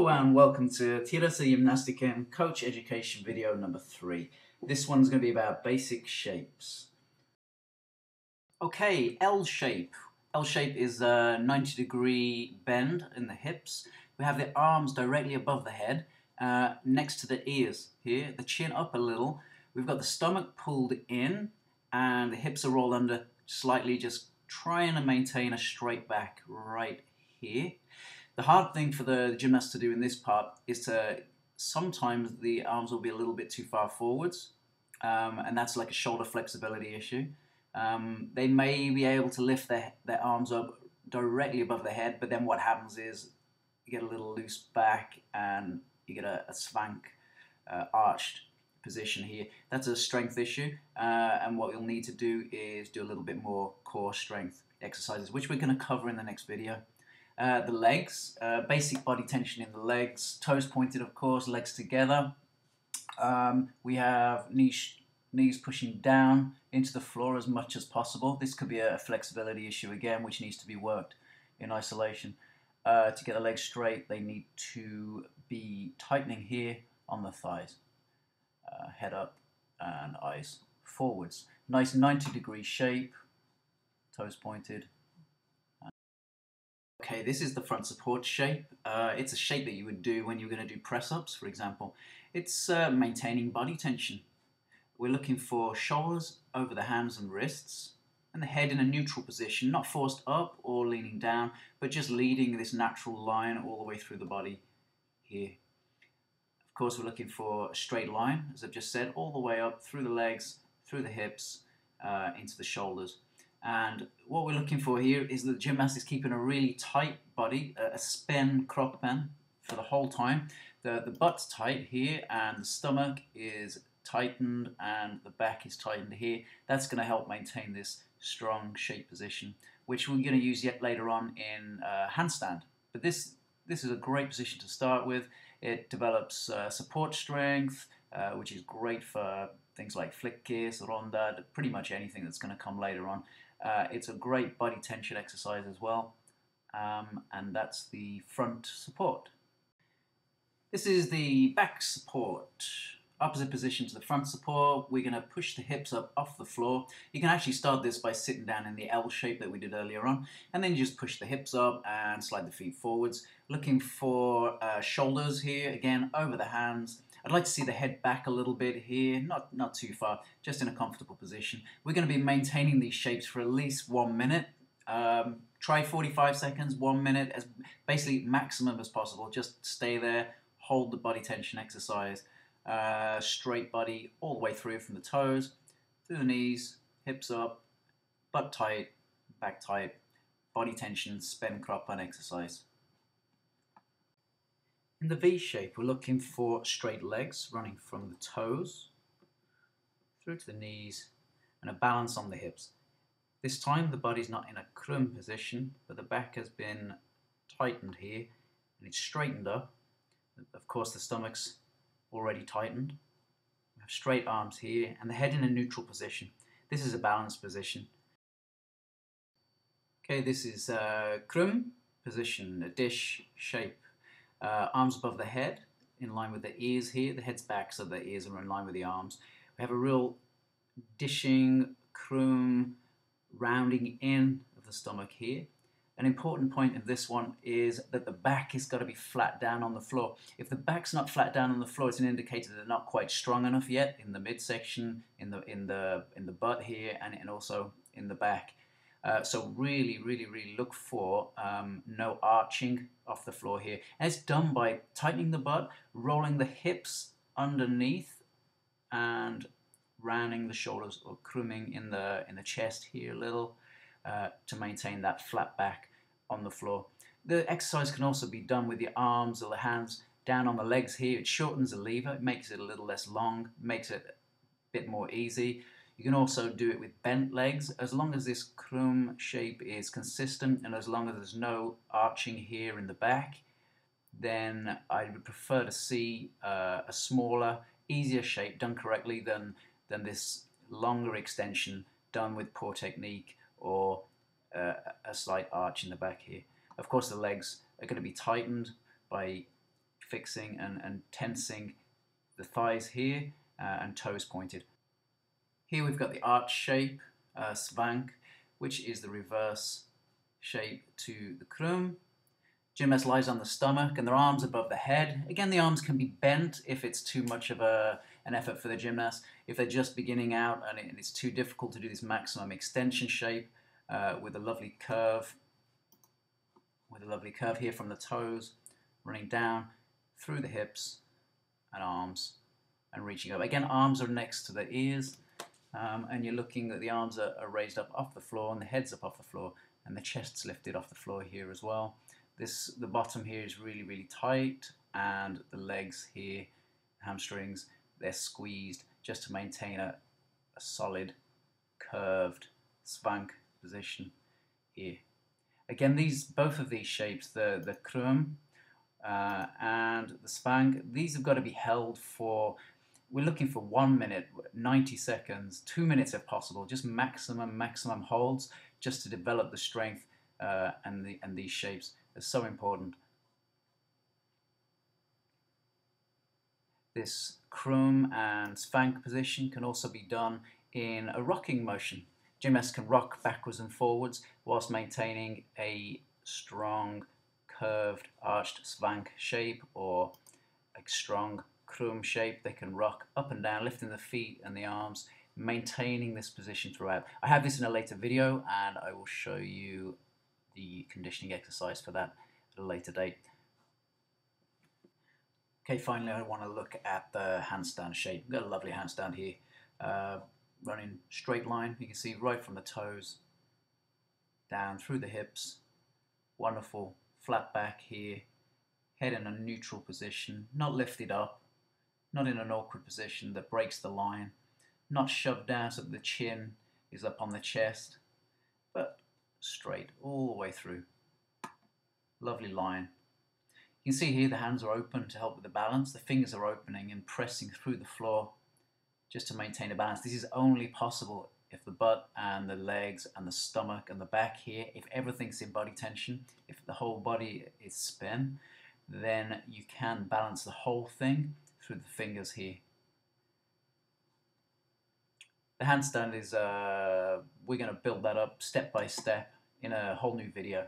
Hello and welcome to Tyresögymnastiken Coach Education video number 3. This one's going to be about basic shapes. Okay, L shape. L shape is a 90-degree bend in the hips. We have the arms directly above the head, next to the ears here, the chin up a little. We've got the stomach pulled in and the hips are rolled under slightly, just trying to maintain a straight back right here. The hard thing for the gymnast to do in this part is sometimes the arms will be a little bit too far forwards, and that's like a shoulder flexibility issue. They may be able to lift their arms up directly above the head, but then what happens is you get a little loose back and you get a swank, arched position here. That's a strength issue, and what you'll need to do is do a little bit more core strength exercises, which we're going to cover in the next video. The legs, basic body tension in the legs, toes pointed of course, legs together. We have knees pushing down into the floor as much as possible. This could be a flexibility issue again, which needs to be worked in isolation. To get the legs straight, they need to be tightening here on the thighs. Head up and eyes forwards. Nice 90-degree shape, toes pointed. Okay, this is the front support shape. It's a shape that you would do when you're going to do press-ups, for example. It's maintaining body tension. We're looking for shoulders over the hands and wrists, and the head in a neutral position, not forced up or leaning down, but just leading this natural line all the way through the body here. Of course, we're looking for a straight line, as I've just said, all the way up through the legs, through the hips, into the shoulders. And what we're looking for here is that the gymnast is keeping a really tight body, a spänn kroppen for the whole time. The butt's tight here and the stomach is tightened and the back is tightened here. That's going to help maintain this strong shape position, which we're going to use yet later on in handstand. But this is a great position to start with. It develops support strength, which is great for things like flick kiss, ronda, pretty much anything that's going to come later on. It's a great body tension exercise as well, and that's the front support. This is the back support. Opposite position to the front support. We're going to push the hips up off the floor. You can actually start this by sitting down in the L shape that we did earlier on, and then you just push the hips up and slide the feet forwards. Looking for shoulders here, again, over the hands. I'd like to see the head back a little bit here, not too far, just in a comfortable position. We're going to be maintaining these shapes for at least 1 minute. Try 45 seconds, 1 minute, as basically maximum as possible. Just stay there, hold the body tension exercise. Straight body all the way through from the toes, through the knees, hips up, butt tight, back tight, body tension, spänn kroppen exercise. In the V shape, we're looking for straight legs running from the toes through to the knees and a balance on the hips. This time the body's not in a Croom position, but the back has been tightened here and it's straightened up. Of course, the stomach's already tightened. We have straight arms here and the head in a neutral position. This is a balanced position. Okay, this is Croom position, a dish shape. Arms above the head, in line with the ears here. The head's back so the ears are in line with the arms. We have a real dishing, Croom, rounding in of the stomach here. An important point of this one is that the back has got to be flat down on the floor. If the back's not flat down on the floor, it's an indicator that they're not quite strong enough yet in the midsection, in the butt here, and also in the back. So really look for no arching off the floor here. And it's done by tightening the butt, rolling the hips underneath, and rounding the shoulders or Crooming in the chest here a little to maintain that flat back on the floor. The exercise can also be done with your arms or the hands down on the legs here. It shortens the lever, it makes it a little less long, makes it a bit more easy. You can also do it with bent legs, as long as this Croom shape is consistent and as long as there's no arching here in the back, then I would prefer to see a smaller, easier shape done correctly than this longer extension done with poor technique or a slight arch in the back here. Of course, the legs are going to be tightened by fixing and tensing the thighs here and toes pointed. Here we've got the arch shape, svank, which is the reverse shape to the Croom. Gymnast lies on the stomach and their arms above the head. Again, the arms can be bent if it's too much of an effort for the gymnast. If they're just beginning out and it's too difficult to do this maximum extension shape with a lovely curve, here from the toes, running down through the hips and arms and reaching up. Again, arms are next to the ears, and you're looking that the arms are raised up off the floor and the head's up off the floor and the chest's lifted off the floor here as well. The bottom here is really, really tight, and the legs here, hamstrings, they're squeezed just to maintain a solid, curved svank position here. Again, both of these shapes, the Croom and the svank, these have got to be held for, we're looking for 1 minute, 90 seconds, 2 minutes if possible, just maximum holds, just to develop the strength and these shapes. Are so important. This Croom and svank position can also be done in a rocking motion. Gymnasts can rock backwards and forwards whilst maintaining a strong, curved, arched svank shape or a strong Croom shape. They can rock up and down, lifting the feet and the arms, maintaining this position throughout. I have this in a later video, and I will show you the conditioning exercise for that at a later date. Okay, finally I want to look at the handstand shape. We've got a lovely handstand here. Running straight line, you can see right from the toes down through the hips. Wonderful flat back here, head in a neutral position, not lifted up, not in an awkward position that breaks the line, not shoved down so that the chin is up on the chest, but straight all the way through. Lovely line. You can see here the hands are open to help with the balance. The fingers are opening and pressing through the floor just to maintain a balance. This is only possible if the butt and the legs and the stomach and the back here, if everything's in body tension, if the whole body is spin, then you can balance the whole thing through the fingers here. The handstand is, we're going to build that up step by step in a whole new video.